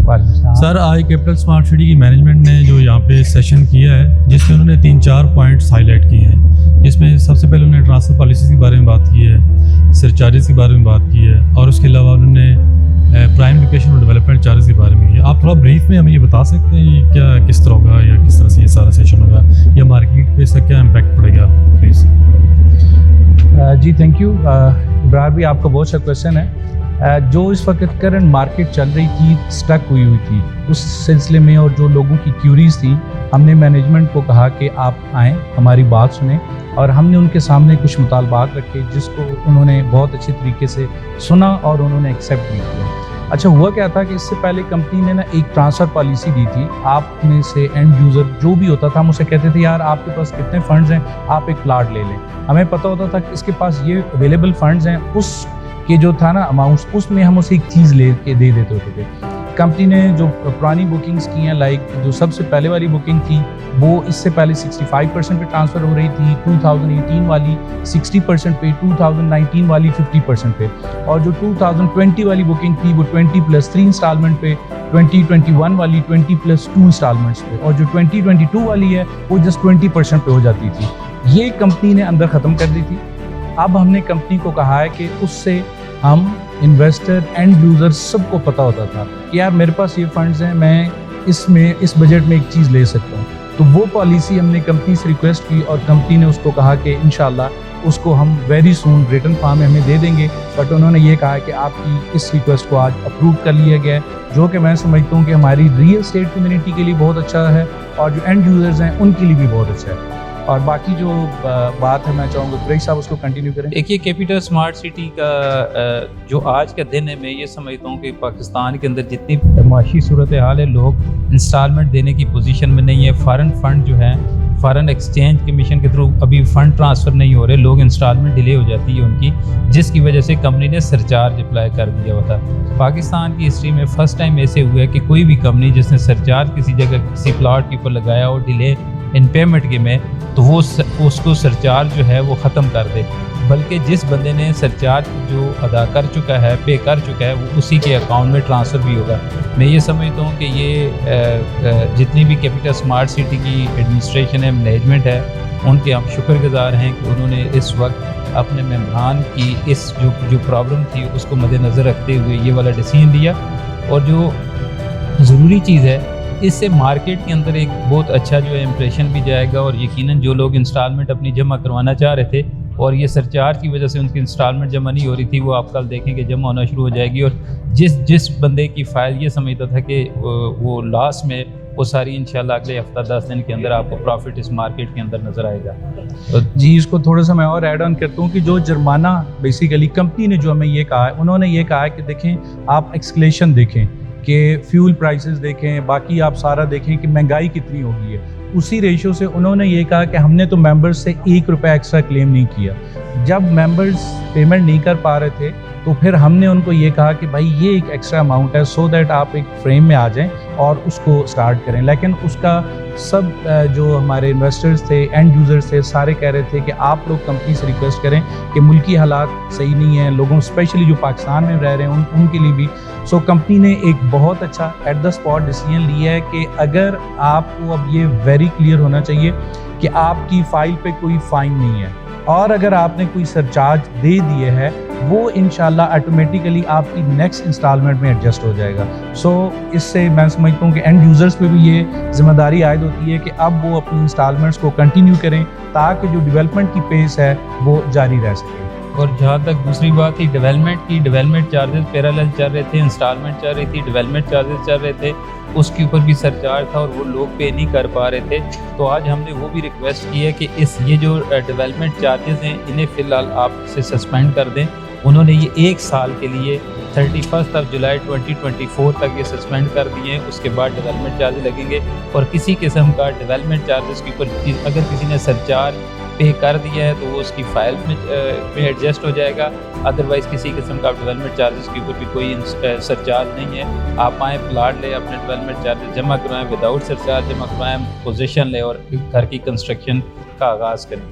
سر آج capital smart city کی management نے جو یہاں پہ سیشن کیا ہے جس میں انہوں نے 3-4 پوائنٹس ہائی لائٹ کیے ہیں، جس میں سب سے پہلے انہوں نے ٹرانسفر پالیسیز کے بارے میں بات کی ہے، سرچارجز کے بارے میں بات کی ہے، اور اس کے علاوہ انہوں نے پرائم لوکیشن اور ڈیولپمنٹ چارجز کے بارے میں کیا۔ آپ تھوڑا بریف میں ہمیں یہ بتا سکتے ہیں یہ کیا کس طرح ہوگا یا کس طرح سے یہ سارا سیشن ہوگا یا مارکیٹ پہ اس کا کیا امپیکٹ پڑے گا پلیز؟ جی تھینک یو ابرار بھی، آپ کا بہت اچھا کویشچن ہے۔ جو اس وقت کرنٹ مارکیٹ چل رہی تھی، اسٹک ہوئی تھی، اس سلسلے میں اور جو لوگوں کی کیوریز تھی، ہم نے مینجمنٹ کو کہا کہ آپ آئیں ہماری بات سنیں، اور ہم نے ان کے سامنے کچھ مطالبات رکھے جس کو انہوں نے بہت اچھے طریقے سے سنا اور انہوں نے ایکسیپٹ بھی کیا۔ اچھا ہوا کیا تھا کہ اس سے پہلے کمپنی نے ایک ٹرانسفر پالیسی دی تھی، آپ میں سے اینڈ یوزر جو بھی ہوتا تھا ہم اسے کہتے تھے یار آپ کے پاس کتنے فنڈز ہیں، آپ ایک پلاٹ لے لیں۔ ہمیں پتہ ہوتا تھا کہ اس کے پاس یہ اویلیبل فنڈز ہیں، اس کے جو تھا نا اماؤنٹس، اس میں ہم اسے ایک چیز لے کے دے دیتے ہوتے تھے۔ کمپنی نے جو پرانی بکنگز کی ہیں، لائک جو سب سے پہلے والی بکنگ تھی وہ اس سے پہلے 65% پہ ٹرانسفر ہو رہی تھی، 2018 والی 60% پہ، 2019 والی 50% پہ، اور جو 2020 والی بکنگ تھی وہ 20+3 انسٹالمنٹ پہ، 2021 والی 20+2 انسٹالمنٹس پہ، اور جو 2022 والی ہے وہ جسٹ 20% پہ ہو جاتی تھی۔ یہ کمپنی نے اندر ختم کر دی تھی۔ اب ہم نے کمپنی کو کہا ہے کہ اس سے ہم انویسٹر اینڈ یوزر سب کو پتہ ہوتا تھا کہ یار میرے پاس یہ فنڈز ہیں، میں اس بجٹ میں ایک چیز لے سکتا ہوں۔ تو وہ پالیسی ہم نے کمپنی سے ریکویسٹ کی اور کمپنی نے اس کو کہا کہ انشاءاللہ اس کو ہم ویری سون ریٹن فارم میں ہمیں دے دیں گے، بٹ انہوں نے یہ کہا کہ آپ کی اس ریکویسٹ کو آج اپروو کر لیا گیا ہے، جو کہ میں سمجھتا ہوں کہ ہماری ریئل اسٹیٹ کمیونٹی کے لیے بہت اچھا ہے اور جو اینڈ یوزرز ہیں ان کے لیے بھی بہت اچھا ہے۔ اور باقی جو بات ہے میں چاہوں گا قریش صاحب اس کو کنٹینیو کریں۔ دیکھیے کیپٹل اسمارٹ سٹی کا جو آج کا دن ہے، میں یہ سمجھتا ہوں کہ پاکستان کے اندر جتنی معاشی صورتحال ہے، لوگ انسٹالمنٹ دینے کی پوزیشن میں نہیں ہے۔ فارن فنڈ جو ہیں، فارن ایکسچینج کمیشن کے تھرو ابھی فنڈ ٹرانسفر نہیں ہو رہے، لوگ انسٹالمنٹ ڈیلے ہو جاتی ہے ان کی، جس کی وجہ سے کمپنی نے سرچارج اپلائی کر دیا ہوا تھا۔ پاکستان کی ہسٹری میں فرسٹ ٹائم ایسے ہوا ہے کہ کوئی بھی کمپنی جس نے سرچارج کسی جگہ کسی پلاٹ کے اوپر لگایا اور ڈیلے ان پیمنٹ کے میں، تو وہ اس کو سرچارج جو ہے وہ ختم کر دے، بلکہ جس بندے نے سرچارج جو ادا کر چکا ہے، پے کر چکا ہے، وہ اسی کے اکاؤنٹ میں ٹرانسفر بھی ہوگا۔ میں یہ سمجھتا ہوں کہ یہ جتنی بھی کیپٹل اسمارٹ سٹی کی ایڈمنسٹریشن ہے، مینجمنٹ ہے، ان کے ہم شکر گزار ہیں کہ انہوں نے اس وقت اپنے ممبران کی اس جو پرابلم تھی اس کو مد نظر رکھتے ہوئے یہ والا ڈیسیژن لیا۔ اور جو ضروری چیز ہے، اس سے مارکیٹ کے اندر ایک بہت اچھا جو ہے امپریشن بھی جائے گا، اور یقیناً جو لوگ انسٹالمنٹ اپنی جمع کروانا چاہ رہے تھے اور یہ سرچارج کی وجہ سے ان کی انسٹالمنٹ جمع نہیں ہو رہی تھی، وہ آپ کل دیکھیں کہ جمع ہونا شروع ہو جائے گی۔ اور جس بندے کی فائل یہ سمجھتا تھا کہ وہ لاس میں، وہ ساری انشاءاللہ اگلے ہفتہ 10 دن کے اندر آپ کو پروفٹ اس مارکیٹ کے اندر نظر آئے گا۔ جی اس کو تھوڑا سا میں اور ایڈ آن کرتا ہوں کہ جو جرمانہ بیسیکلی کمپنی نے جو ہمیں یہ کہا ہے، انہوں نے یہ کہا ہے کہ دیکھیں آپ ایکسکلیشن دیکھیں کہ فیول پرائسز دیکھیں، باقی آپ سارا دیکھیں کہ مہنگائی کتنی ہو گئی ہے، اسی ریشو سے انہوں نے یہ کہا کہ ہم نے تو ممبرز سے 1 روپے ایکسٹرا کلیم نہیں کیا۔ جب ممبرز پیمنٹ نہیں کر پا رہے تھے تو پھر ہم نے ان کو یہ کہا کہ بھائی یہ ایک ایکسٹرا اماؤنٹ ہے، سو دیٹ آپ ایک فریم میں آ جائیں اور اس کو سٹارٹ کریں۔ لیکن اس کا سب جو ہمارے انویسٹرز تھے، اینڈ یوزرز تھے، سارے کہہ رہے تھے کہ آپ لوگ کمپنی سے ریکویسٹ کریں کہ ملکی حالات صحیح نہیں ہیں، لوگوں اسپیشلی جو پاکستان میں رہ رہے ہیں ان کے لیے بھی۔ سو کمپنی نے ایک بہت اچھا ایٹ دا اسپاٹ ڈیسیژن لیا ہے کہ اگر آپ کو اب یہ ویری کلیئر ہونا چاہیے کہ آپ کی فائل پہ کوئی فائن نہیں ہے، اور اگر آپ نے کوئی سرچارج دے دیے ہے وہ انشاءاللہ آٹومیٹیکلی آپ کی نیکسٹ انسٹالمنٹ میں ایڈجسٹ ہو جائے گا۔ سو اس سے میں سمجھتا ہوں کہ اینڈ یوزرز پہ بھی یہ ذمہ داری عائد ہوتی ہے کہ اب وہ اپنی انسٹالمنٹس کو کنٹینیو کریں تاکہ جو ڈیولپمنٹ کی پیس ہے وہ جاری رہ سکے۔ اور جہاں تک دوسری بات تھی ڈیولپمنٹ چارجز پیرالل چل رہے تھے، انسٹالمنٹ چل رہی تھی، ڈیولپمنٹ چارجز چل رہے تھے، اس کے اوپر بھی سرچارج تھا اور وہ لوگ پے نہیں کر پا رہے تھے۔ تو آج ہم نے وہ بھی ریکویسٹ کی ہے کہ یہ جو ڈیولپمنٹ چارجز ہیں انہیں فی الحال آپ سے سسپینڈ کر دیں۔ انہوں نے یہ 1 سال کے لیے 31 جولائی 2024 تک یہ سسپینڈ کر دیے ہیں، اس کے بعد ڈیولپمنٹ چارج لگیں گے، اور کسی قسم کا ڈیولپمنٹ چارجز کے اوپر اگر کسی نے سرچارج پے کر دیا ہے تو وہ اس کی فائل میں ایڈجسٹ ہو جائے گا، ادروائز کسی قسم کا ڈیولپمنٹ چارجز کے اوپر بھی کوئی سرچارج نہیں ہے۔ آپ آئیں، پلاٹ لیں، اپنے ڈیولپمنٹ چارجز جمع کروائیں، وداؤٹ سرچارج جمع کروائیں، پوزیشن لیں اور گھر کی کنسٹرکشن کا آغاز کریں۔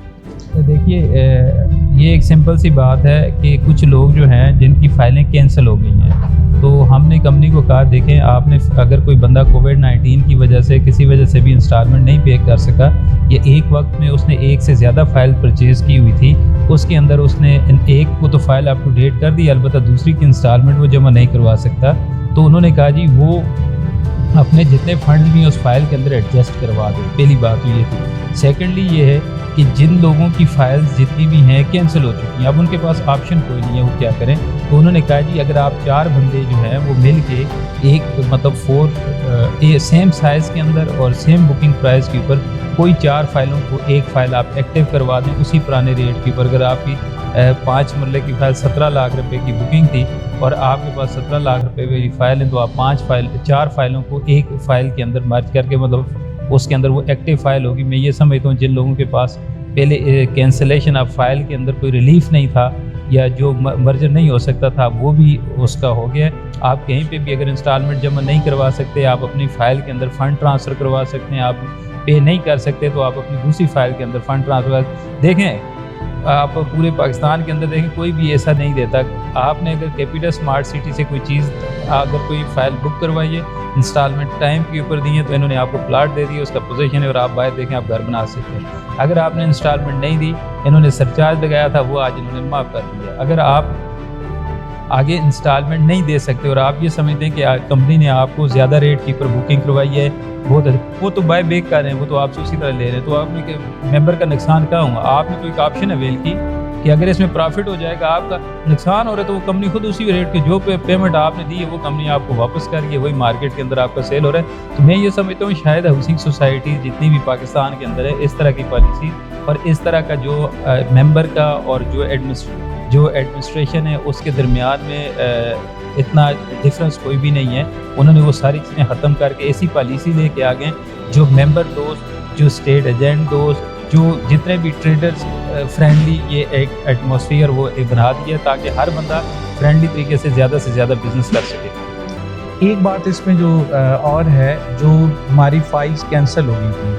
دیکھیے یہ ایک سمپل سی بات ہے کہ کچھ لوگ جو ہیں جن کی فائلیں کینسل ہو گئی ہیں، تو ہم نے کمپنی کو کہا دیکھیں آپ نے اگر کوئی بندہ کووڈ-19 کی وجہ سے کسی وجہ سے بھی انسٹالمنٹ نہیں پے کر سکا یا ایک وقت میں اس نے ایک سے زیادہ فائل پرچیز کی ہوئی تھی، اس کے اندر اس نے ایک کو تو فائل اپ ٹو ڈیٹ کر دی، البتہ دوسری کی انسٹالمنٹ وہ جمع نہیں کروا سکتا، تو انہوں نے کہا جی وہ اپنے جتنے فنڈ بھی اس فائل کے اندر ایڈجسٹ کروا دے. پہلی بات تو یہ تھی. سیکنڈلی یہ ہے کہ جن لوگوں کی فائلز جتنی بھی ہیں کینسل ہو چکی ہیں، اب ان کے پاس آپشن کوئی نہیں ہے وہ کیا کریں. تو انہوں نے کہا جی اگر آپ 4 بندے جو ہیں وہ مل کے ایک مطلب سیم سائز کے اندر اور سیم بکنگ پرائز کے اوپر کوئی 4 فائلوں کو ایک فائل آپ ایکٹیو کروا دیں اسی پرانے ریٹ کے اوپر. اگر آپ کی 5 مرلے کی فائل 17 لاکھ روپے کی بکنگ تھی اور آپ کے پاس 17 لاکھ روپے کی فائل ہے، تو آپ 4 فائلوں کو ایک فائل کے اندر مرج کر کے مطلب اس کے اندر وہ ایکٹیو فائل ہوگی. میں یہ سمجھتا ہوں جن لوگوں کے پاس پہلے کینسلیشن آف فائل کے اندر کوئی ریلیف نہیں تھا یا جو مرجر نہیں ہو سکتا تھا وہ بھی اس کا ہو گیا. آپ کہیں پہ بھی اگر انسٹالمنٹ جمع نہیں کروا سکتے، آپ اپنی فائل کے اندر فنڈ ٹرانسفر کروا سکتے ہیں. آپ پے نہیں کر سکتے تو آپ اپنی دوسری فائل کے اندر فنڈ ٹرانسفر دیکھیں. آپ پورے پاکستان کے اندر دیکھیں کوئی بھی ایسا نہیں دیتا. آپ نے اگر کیپیٹل اسمارٹ سٹی سے کوئی چیز اگر کوئی فائل بک کروائی ہے انسٹالمنٹ ٹائم کے اوپر دی ہے تو انہوں نے آپ کو پلاٹ دے دیا، اس کا پوزیشن ہے اور آپ باہر دیکھیں آپ گھر بنا سکتے ہیں. اگر آپ نے انسٹالمنٹ نہیں دی، انہوں نے سرچارج لگایا تھا وہ آج انہوں نے معاف کر دیا. اگر آپ آگے انسٹالمنٹ نہیں دے سکتے اور آپ یہ سمجھتے ہیں کہ کمپنی نے آپ کو زیادہ ریٹ کی پر بکنگ کروائی ہے وہ تو بائی بیک کر رہے ہیں، وہ تو آپ سے اسی طرح لے رہے ہیں، تو آپ نے ممبر کا نقصان کہاں ہوا. آپ نے تو ایک آپشن اویل کی کہ اگر اس میں پرافٹ ہو جائے گا آپ کا نقصان ہو رہا ہے تو وہ کمپنی خود اسی ریٹ کے جو پیمنٹ آپ نے دی ہے وہ کمپنی آپ کو واپس کر رہی ہے، وہی مارکیٹ کے اندر آپ کا سیل ہو رہا ہے. تو میں یہ سمجھتا ہوں شاید ہاؤسنگ سوسائٹی جتنی بھی پاکستان کے اندر ہے اس طرح کی پالیسی اور اس طرح کا جو ممبر کا اور جو ایڈمنسٹریشن ہے اس کے درمیان میں اتنا ڈفرینس کوئی بھی نہیں ہے. انہوں نے وہ ساری چیزیں ختم کر کے ایسی پالیسی لے کے آ گئے جو ممبر دوست، جو اسٹیٹ ایجنٹ دوست، جو جتنے بھی ٹریڈرز فرینڈلی یہ ایک ایٹماسفیئر وہ بنا دیا تاکہ ہر بندہ فرینڈلی طریقے سے زیادہ بزنس کر سکے. ایک بات اس میں جو اور ہے، جو ہماری فائلز کینسل ہو گئی تھی،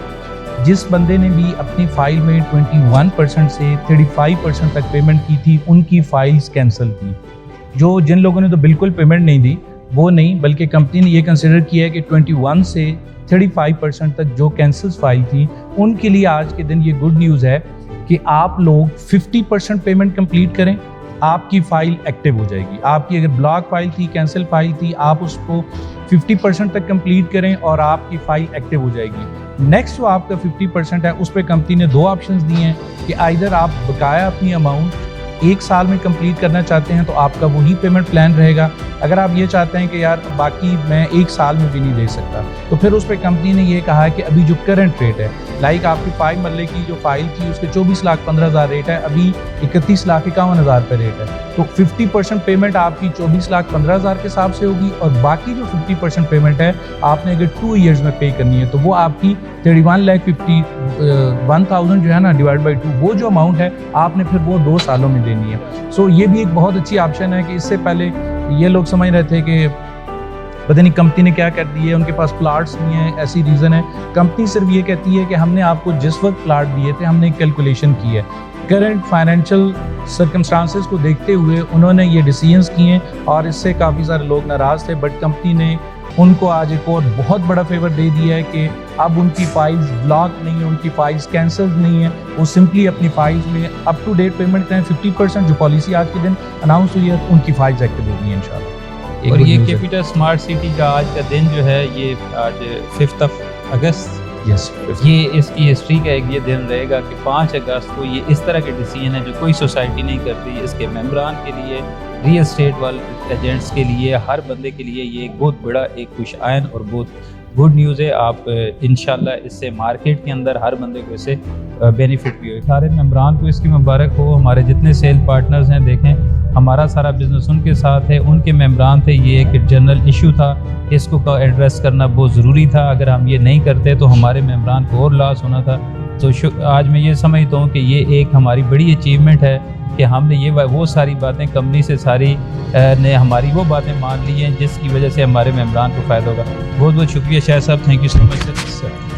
جس بندے نے بھی اپنی فائل میں 21% سے 35% تک پیمنٹ کی تھی ان کی فائلز کینسل تھی. جن لوگوں نے تو بالکل پیمنٹ نہیں دی وہ نہیں، بلکہ کمپنی نے یہ کنسیڈر کیا ہے کہ 21 سے 35% تک جو کینسلز فائل تھی ان کے لیے آج کے دن یہ گڈ نیوز ہے کہ آپ لوگ 50% پیمنٹ کمپلیٹ کریں، آپ کی فائل ایکٹیو ہو جائے گی. آپ کی اگر بلاک فائل تھی، کینسل فائل تھی، آپ اس کو 50% تک کمپلیٹ کریں اور آپ کی فائل ایکٹیو ہو جائے گی. نیکسٹ جو آپ کا 50% ہے اس پہ کمپنی نے 2 آپشنز دیے ہیں کہ آئیدر آپ بقایا اپنی اماؤنٹ 1 سال میں کمپلیٹ کرنا چاہتے ہیں تو آپ کا وہی پیمنٹ پلان رہے گا. اگر آپ یہ چاہتے ہیں کہ یار باقی میں 1 سال میں بھی نہیں دے سکتا تو پھر اس پہ کمپنی نے یہ کہا ہے کہ ابھی جو کرنٹ ریٹ ہے، لائک آپ کی 5 مرلے کی جو فائل تھی اس کے 24,15,000 ریٹ ہے، ابھی 31,51,000 پہ ریٹ ہے. تو 50% پیمنٹ آپ کی 24,15,000 کے حساب سے ہوگی اور باقی جو 50% پیمنٹ ہے آپ نے اگر 2 ایئرز میں پے کرنی ہے تو وہ آپ کی 31,51,000 جو ہے نا ڈیوائڈ بائی 2 وہ جو اماؤنٹ ہے آپ نے پھر وہ 2 سالوں میں دینی ہے. سو یہ بھی ایک بہت اچھی آپشن ہے کہ اس سے پہلے یہ لوگ سمجھ رہے تھے کہ پتہ نہیں کمپنی نے کیا کر دی ہے، ان کے پاس پلاٹس نہیں ہیں، ایسی ریزن ہے. کمپنی صرف یہ کہتی ہے کہ ہم نے آپ کو جس وقت پلاٹ دیے تھے ہم نے کیلکولیشن کی ہے، کرنٹ فائنینشیل سرکمسٹانسز کو دیکھتے ہوئے انہوں نے یہ ڈیسیژنس کیے ہیں اور اس سے کافی سارے لوگ ناراض تھے. بٹ کمپنی نے ان کو آج ایک اور بہت بڑا فیور دے دیا ہے کہ اب ان کی فائلز بلاک نہیں ہیں، ان کی فائلز کینسل نہیں ہیں، وہ سمپلی اپنی فائلز میں اپ ٹو ڈیٹ پیمنٹ کریں. 50% جو پالیسی آج کے دن اناؤنس ہوئی ہے ان کی فائلز ایکٹیو ہوگی انشاءاللہ. اور یہ کیپیٹل اسمارٹ سٹی کا آج کا دن جو ہے یہ آج 5 اگست یہ اس کی ہسٹری کا ایک یہ دن رہے گا کہ 5 اگست کو یہ اس طرح کے ڈیسیژن ہے جو کوئی سوسائٹی نہیں کرتی. اس کے ممبران کے لیے، ریئل اسٹیٹ والے ایجنٹس کے لیے، ہر بندے کے لیے یہ ایک بہت بڑا ایک خوش آئین اور بہت گڈ نیوز ہے. آپ انشاءاللہ اس سے مارکیٹ کے اندر ہر بندے کو اس سے بینیفٹ بھی ہوئے. سارے ممبران کو اس کی مبارک ہو. ہمارے جتنے سیل پارٹنرز ہیں دیکھیں ہمارا سارا بزنس ان کے ساتھ ہے، ان کے ممبران تھے. یہ ایک جنرل ایشو تھا، اس کو ایڈریس کرنا بہت ضروری تھا. اگر ہم یہ نہیں کرتے تو ہمارے ممبران کو اور لاس ہونا تھا. تو آج میں یہ سمجھتا ہوں کہ یہ ایک ہماری بڑی اچیومنٹ ہے کہ ہم نے یہ وہ ساری باتیں کمپنی سے ساری نے ہماری وہ باتیں مان لی ہیں جس کی وجہ سے ہمارے ممبران کو فائدہ ہوگا. بہت بہت شکریہ شاہ صاحب، thank you so much sir.